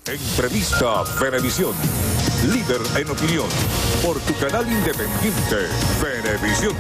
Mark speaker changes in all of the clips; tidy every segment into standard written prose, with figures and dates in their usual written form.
Speaker 1: Entrevista Venevisión, líder en opinión, por tu canal independiente, Venevisión.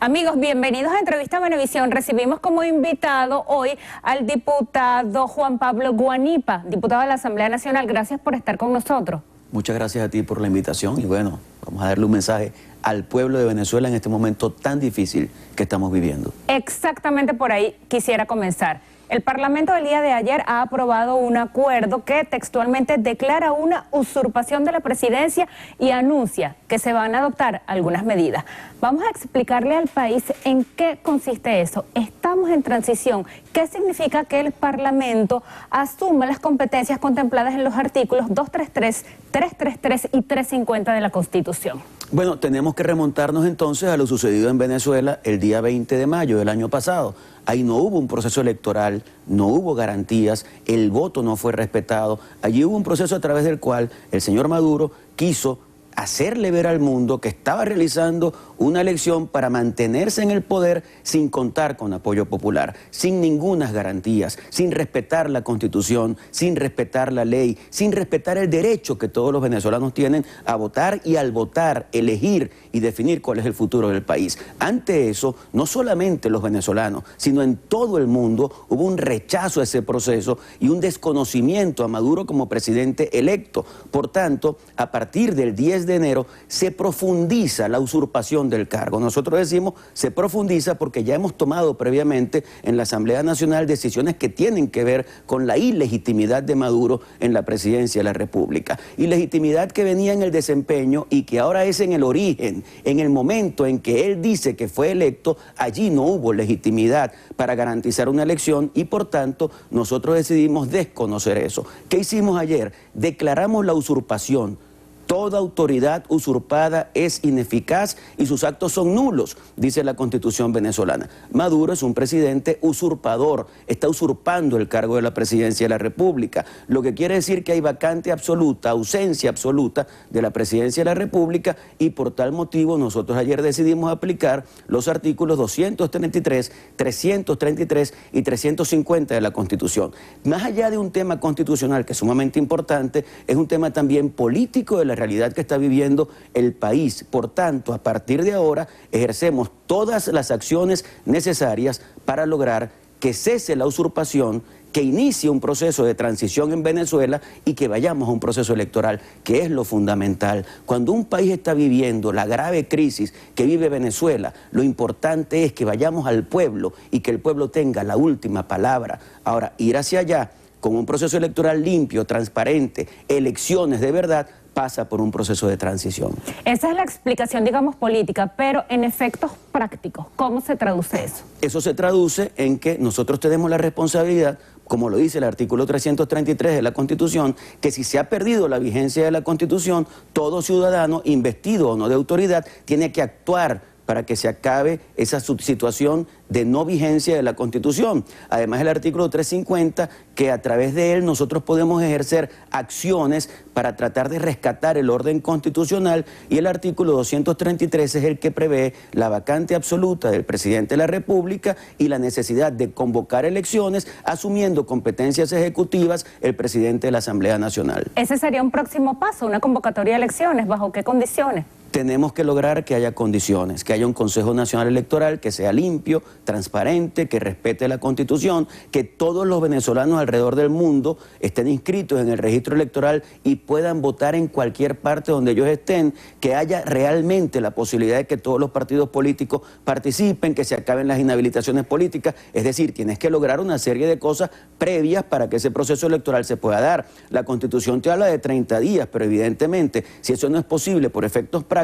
Speaker 2: Amigos, bienvenidos a Entrevista Venevisión. Recibimos como invitado hoy al diputado Juan Pablo Guanipa, diputado de la Asamblea Nacional. Gracias por estar con nosotros.
Speaker 3: Muchas gracias a ti por la invitación y bueno, vamos a darle un mensaje al pueblo de Venezuela en este momento tan difícil que estamos viviendo.
Speaker 2: Exactamente por ahí quisiera comenzar. El Parlamento del día de ayer ha aprobado un acuerdo que textualmente declara una usurpación de la presidencia y anuncia que se van a adoptar algunas medidas. Vamos a explicarle al país en qué consiste eso. Estamos en transición. ¿Qué significa que el Parlamento asuma las competencias contempladas en los artículos 233, 333 y 350 de la Constitución?
Speaker 3: Bueno, tenemos que remontarnos entonces a lo sucedido en Venezuela el día 20 de mayo del año pasado. Ahí no hubo un proceso electoral, no hubo garantías, el voto no fue respetado. Allí hubo un proceso a través del cual el señor Maduro quiso hacerle ver al mundo que estaba realizando una elección para mantenerse en el poder sin contar con apoyo popular, sin ninguna garantías, sin respetar la Constitución, sin respetar la ley, sin respetar el derecho que todos los venezolanos tienen a votar y al votar, elegir y definir cuál es el futuro del país. Ante eso, no solamente los venezolanos, sino en todo el mundo hubo un rechazo a ese proceso y un desconocimiento a Maduro como presidente electo. Por tanto, a partir del 10 de enero se profundiza la usurpación del cargo. Nosotros decimos se profundiza porque ya hemos tomado previamente en la Asamblea Nacional decisiones que tienen que ver con la ilegitimidad de Maduro en la presidencia de la República. Ilegitimidad que venía en el desempeño y que ahora es en el origen, en el momento en que él dice que fue electo, allí no hubo legitimidad para garantizar una elección y por tanto nosotros decidimos desconocer eso. ¿Qué hicimos ayer? Declaramos la usurpación. Toda autoridad usurpada es ineficaz y sus actos son nulos, dice la Constitución venezolana. Maduro es un presidente usurpador, está usurpando el cargo de la presidencia de la República, lo que quiere decir que hay vacante absoluta, ausencia absoluta de la presidencia de la República y por tal motivo nosotros ayer decidimos aplicar los artículos 233, 333 y 350 de la Constitución. Más allá de un tema constitucional que es sumamente importante, es un tema también político de la realidad que está viviendo el país. Por tanto, a partir de ahora ejercemos todas las acciones necesarias para lograr que cese la usurpación, que inicie un proceso de transición en Venezuela y que vayamos a un proceso electoral, que es lo fundamental. Cuando un país está viviendo la grave crisis que vive Venezuela, lo importante es que vayamos al pueblo y que el pueblo tenga la última palabra. Ahora, ir hacia allá con un proceso electoral limpio, transparente, elecciones de verdad, pasa por un proceso de transición.
Speaker 2: Esa es la explicación, digamos, política, pero en efectos prácticos, ¿cómo se traduce eso?
Speaker 3: Eso se traduce en que nosotros tenemos la responsabilidad, como lo dice el artículo 333 de la Constitución, que si se ha perdido la vigencia de la Constitución, todo ciudadano, investido o no de autoridad, tiene que actuar para que se acabe esa situación de no vigencia de la Constitución. Además, el artículo 350, que a través de él nosotros podemos ejercer acciones para tratar de rescatar el orden constitucional, y el artículo 233 es el que prevé la vacante absoluta del presidente de la República y la necesidad de convocar elecciones asumiendo competencias ejecutivas el presidente de la Asamblea Nacional.
Speaker 2: Ese sería un próximo paso, una convocatoria de elecciones. ¿Bajo qué condiciones?
Speaker 3: Tenemos que lograr que haya condiciones, que haya un Consejo Nacional Electoral que sea limpio, transparente, que respete la Constitución, que todos los venezolanos alrededor del mundo estén inscritos en el registro electoral y puedan votar en cualquier parte donde ellos estén, que haya realmente la posibilidad de que todos los partidos políticos participen, que se acaben las inhabilitaciones políticas. Es decir, tienes que lograr una serie de cosas previas para que ese proceso electoral se pueda dar. La Constitución te habla de 30 días, pero evidentemente, si eso no es posible por efectos prácticos,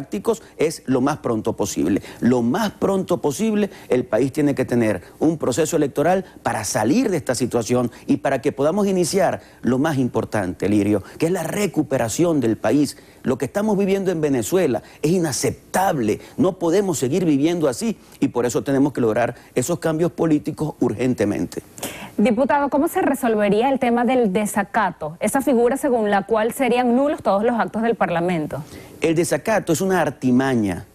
Speaker 3: es lo más pronto posible. Lo más pronto posible el país tiene que tener un proceso electoral para salir de esta situación y para que podamos iniciar lo más importante, Lirio, que es la recuperación del país. Lo que estamos viviendo en Venezuela es inaceptable, no podemos seguir viviendo así y por eso tenemos que lograr esos cambios políticos urgentemente.
Speaker 2: Diputado, ¿cómo se resolvería el tema del desacato? Esa figura según la cual serían nulos todos los actos del Parlamento.
Speaker 3: El desacato es una artimaña,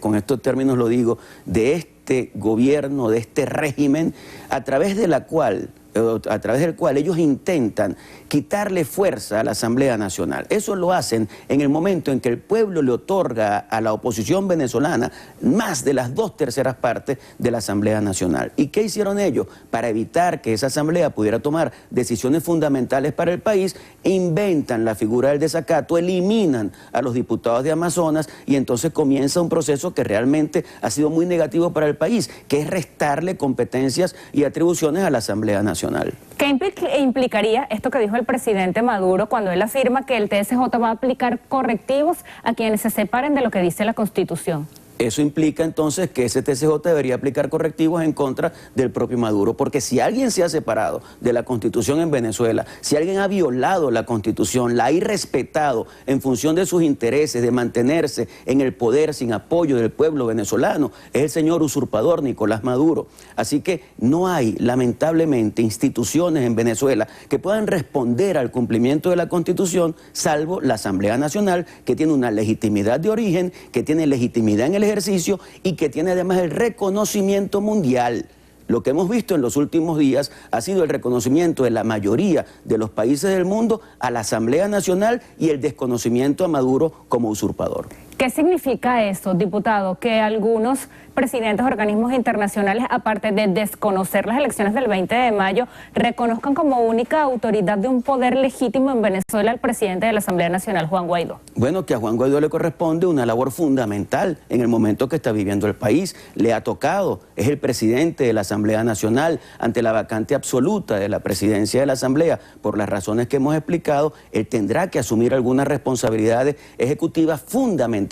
Speaker 3: con estos términos lo digo, de este gobierno, de este régimen, a través de la cual a través del cual ellos intentan quitarle fuerza a la Asamblea Nacional. Eso lo hacen en el momento en que el pueblo le otorga a la oposición venezolana más de las 2/3 partes de la Asamblea Nacional. ¿Y qué hicieron ellos? Para evitar que esa Asamblea pudiera tomar decisiones fundamentales para el país, inventan la figura del desacato, eliminan a los diputados de Amazonas y entonces comienza un proceso que realmente ha sido muy negativo para el país, que es restarle competencias y atribuciones a la Asamblea Nacional.
Speaker 2: ¿Qué implicaría esto que dijo el presidente Maduro cuando él afirma que el TSJ va a aplicar correctivos a quienes se separen de lo que dice la Constitución?
Speaker 3: Eso implica entonces que ese TSJ debería aplicar correctivos en contra del propio Maduro, porque si alguien se ha separado de la Constitución en Venezuela, si alguien ha violado la Constitución, la ha irrespetado en función de sus intereses, de mantenerse en el poder sin apoyo del pueblo venezolano, es el señor usurpador Nicolás Maduro. Así que no hay, lamentablemente, instituciones en Venezuela que puedan responder al cumplimiento de la Constitución, salvo la Asamblea Nacional, que tiene una legitimidad de origen, que tiene legitimidad en el ejercicio y que tiene además el reconocimiento mundial. Lo que hemos visto en los últimos días ha sido el reconocimiento de la mayoría de los países del mundo a la Asamblea Nacional y el desconocimiento a Maduro como usurpador.
Speaker 2: ¿Qué significa eso, diputado? Que algunos presidentes de organismos internacionales, aparte de desconocer las elecciones del 20 de mayo, reconozcan como única autoridad de un poder legítimo en Venezuela al presidente de la Asamblea Nacional, Juan Guaidó.
Speaker 3: Bueno, que a Juan Guaidó le corresponde una labor fundamental en el momento que está viviendo el país. Le ha tocado, es el presidente de la Asamblea Nacional, ante la vacante absoluta de la presidencia de la Asamblea, por las razones que hemos explicado, él tendrá que asumir algunas responsabilidades ejecutivas fundamentales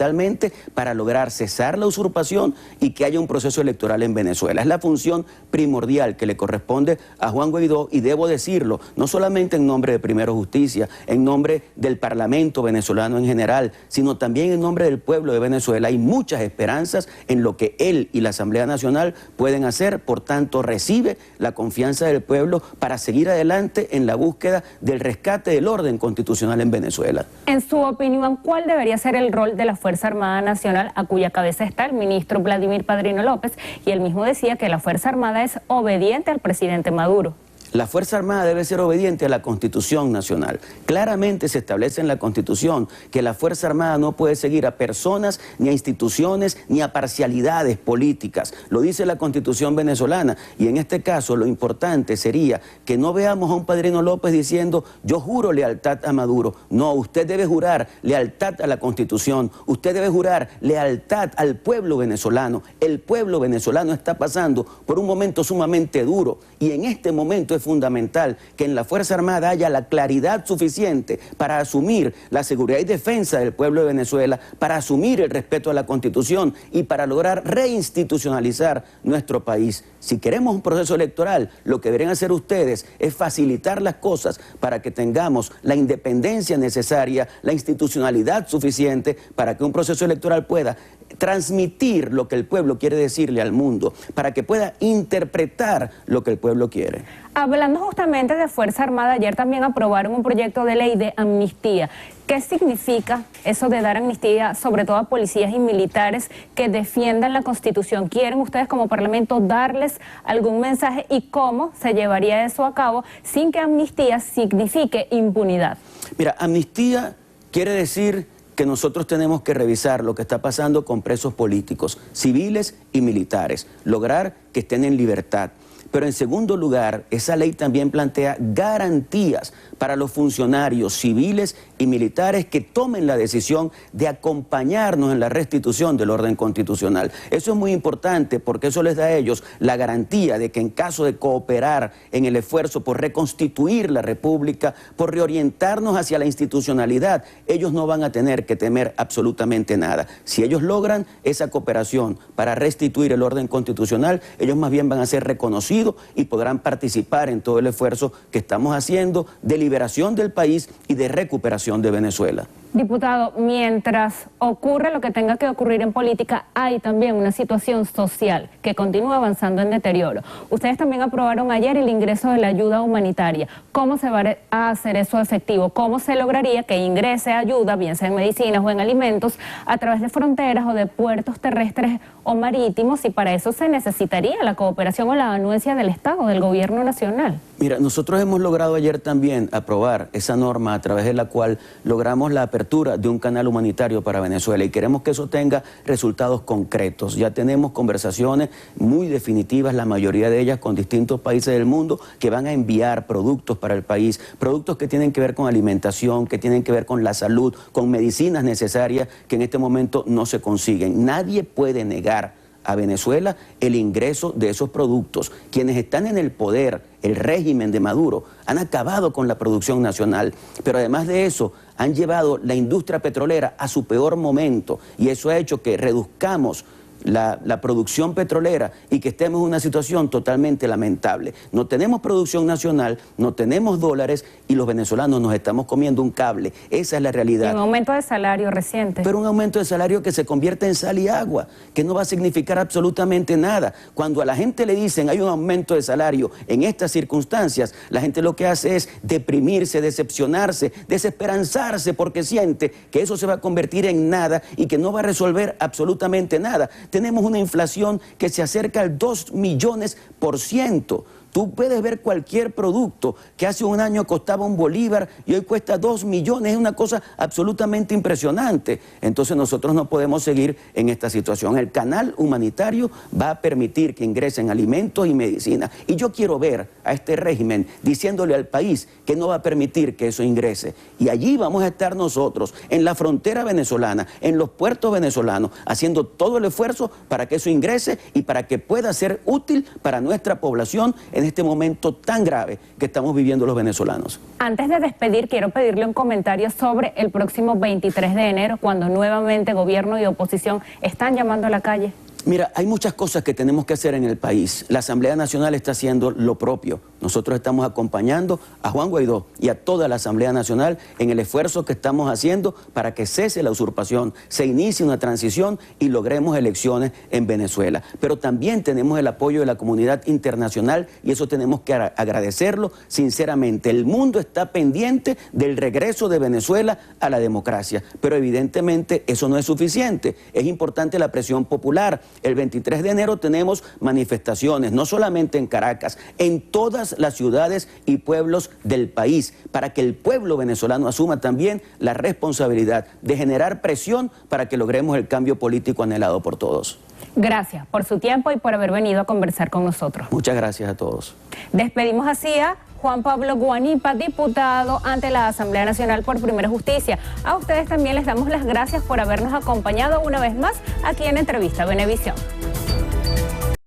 Speaker 3: para lograr cesar la usurpación y que haya un proceso electoral en Venezuela. Es la función primordial que le corresponde a Juan Guaidó y debo decirlo, no solamente en nombre de Primero Justicia, en nombre del Parlamento venezolano en general, sino también en nombre del pueblo de Venezuela. Hay muchas esperanzas en lo que él y la Asamblea Nacional pueden hacer, por tanto recibe la confianza del pueblo para seguir adelante en la búsqueda del rescate del orden constitucional en Venezuela.
Speaker 2: En su opinión, ¿cuál debería ser el rol de la Fuerza Armada Nacional, a cuya cabeza está el ministro Vladimir Padrino López? Y él mismo decía que la Fuerza Armada es obediente al presidente Maduro.
Speaker 3: La Fuerza Armada debe ser obediente a la Constitución Nacional. Claramente se establece en la Constitución que la Fuerza Armada no puede seguir a personas, ni a instituciones, ni a parcialidades políticas. Lo dice la Constitución venezolana. Y en este caso lo importante sería que no veamos a un Padrino López diciendo yo juro lealtad a Maduro. No, usted debe jurar lealtad a la Constitución. Usted debe jurar lealtad al pueblo venezolano. El pueblo venezolano está pasando por un momento sumamente duro y en este momento es fundamental que en la Fuerza Armada haya la claridad suficiente para asumir la seguridad y defensa del pueblo de Venezuela, para asumir el respeto a la Constitución y para lograr reinstitucionalizar nuestro país. Si queremos un proceso electoral, lo que deberían hacer ustedes es facilitar las cosas para que tengamos la independencia necesaria, la institucionalidad suficiente para que un proceso electoral pueda transmitir lo que el pueblo quiere decirle al mundo, para que pueda interpretar lo que el pueblo quiere.
Speaker 2: Hablando justamente de Fuerza Armada, ayer también aprobaron un proyecto de ley de amnistía. ¿Qué significa eso de dar amnistía, sobre todo a policías y militares que defiendan la Constitución? ¿Quieren ustedes como Parlamento darles algún mensaje y cómo se llevaría eso a cabo sin que amnistía signifique impunidad?
Speaker 3: Mira, amnistía quiere decir que nosotros tenemos que revisar lo que está pasando con presos políticos, civiles y militares, lograr que estén en libertad. Pero en segundo lugar, esa ley también plantea garantías para los funcionarios civiles y militares que tomen la decisión de acompañarnos en la restitución del orden constitucional. Eso es muy importante porque eso les da a ellos la garantía de que en caso de cooperar en el esfuerzo por reconstituir la República, por reorientarnos hacia la institucionalidad, ellos no van a tener que temer absolutamente nada. Si ellos logran esa cooperación para restituir el orden constitucional, ellos más bien van a ser reconocidos y podrán participar en todo el esfuerzo que estamos haciendo de liberación del país y de recuperación de Venezuela.
Speaker 2: Diputado, mientras ocurre lo que tenga que ocurrir en política, hay también una situación social que continúa avanzando en deterioro. Ustedes también aprobaron ayer el ingreso de la ayuda humanitaria. ¿Cómo se va a hacer eso efectivo? ¿Cómo se lograría que ingrese ayuda, bien sea en medicinas o en alimentos, a través de fronteras o de puertos terrestres o marítimos? Y para eso se necesitaría la cooperación o la anuencia del Estado, del Gobierno Nacional.
Speaker 3: Mira, nosotros hemos logrado ayer también aprobar esa norma a través de la cual logramos la apertura de un canal humanitario para Venezuela y queremos que eso tenga resultados concretos. Ya tenemos conversaciones muy definitivas, la mayoría de ellas con distintos países del mundo que van a enviar productos para el país, productos que tienen que ver con alimentación, que tienen que ver con la salud, con medicinas necesarias que en este momento no se consiguen. Nadie puede negar a Venezuela el ingreso de esos productos. Quienes están en el poder, el régimen de Maduro, han acabado con la producción nacional, pero además de eso han llevado la industria petrolera a su peor momento y eso ha hecho que reduzcamos la producción petrolera y que estemos en una situación totalmente lamentable. No tenemos producción nacional, no tenemos dólares y los venezolanos nos estamos comiendo un cable. Esa es la realidad.
Speaker 2: Y un aumento de salario reciente.
Speaker 3: Pero un aumento de salario que se convierte en sal y agua, que no va a significar absolutamente nada. Cuando a la gente le dicen hay un aumento de salario en estas circunstancias, la gente lo que hace es deprimirse, decepcionarse, desesperanzarse porque siente que eso se va a convertir en nada y que no va a resolver absolutamente nada. Tenemos una inflación que se acerca al 2 millones%. Tú puedes ver cualquier producto que hace un año costaba $1 y hoy cuesta 2 millones. Es una cosa absolutamente impresionante. Entonces nosotros no podemos seguir en esta situación. El canal humanitario va a permitir que ingresen alimentos y medicinas. Y yo quiero ver a este régimen diciéndole al país que no va a permitir que eso ingrese. Y allí vamos a estar nosotros, en la frontera venezolana, en los puertos venezolanos, haciendo todo el esfuerzo para que eso ingrese y para que pueda ser útil para nuestra población en este momento tan grave que estamos viviendo los venezolanos.
Speaker 2: Antes de despedir, quiero pedirle un comentario sobre el próximo 23 de enero, cuando nuevamente gobierno y oposición están llamando a la calle.
Speaker 3: Mira, hay muchas cosas que tenemos que hacer en el país. La Asamblea Nacional está haciendo lo propio. Nosotros estamos acompañando a Juan Guaidó y a toda la Asamblea Nacional en el esfuerzo que estamos haciendo para que cese la usurpación, se inicie una transición y logremos elecciones en Venezuela. Pero también tenemos el apoyo de la comunidad internacional y eso tenemos que agradecerlo sinceramente. El mundo está pendiente del regreso de Venezuela a la democracia, pero evidentemente eso no es suficiente. Es importante la presión popular. El 23 de enero tenemos manifestaciones, no solamente en Caracas, en todas las ciudades y pueblos del país, para que el pueblo venezolano asuma también la responsabilidad de generar presión para que logremos el cambio político anhelado por todos.
Speaker 2: Gracias por su tiempo y por haber venido a conversar con nosotros.
Speaker 3: Muchas gracias a todos.
Speaker 2: Despedimos así a Juan Pablo Guanipa, diputado ante la Asamblea Nacional por Primera Justicia. A ustedes también les damos las gracias por habernos acompañado una vez más aquí en Entrevista Venevisión.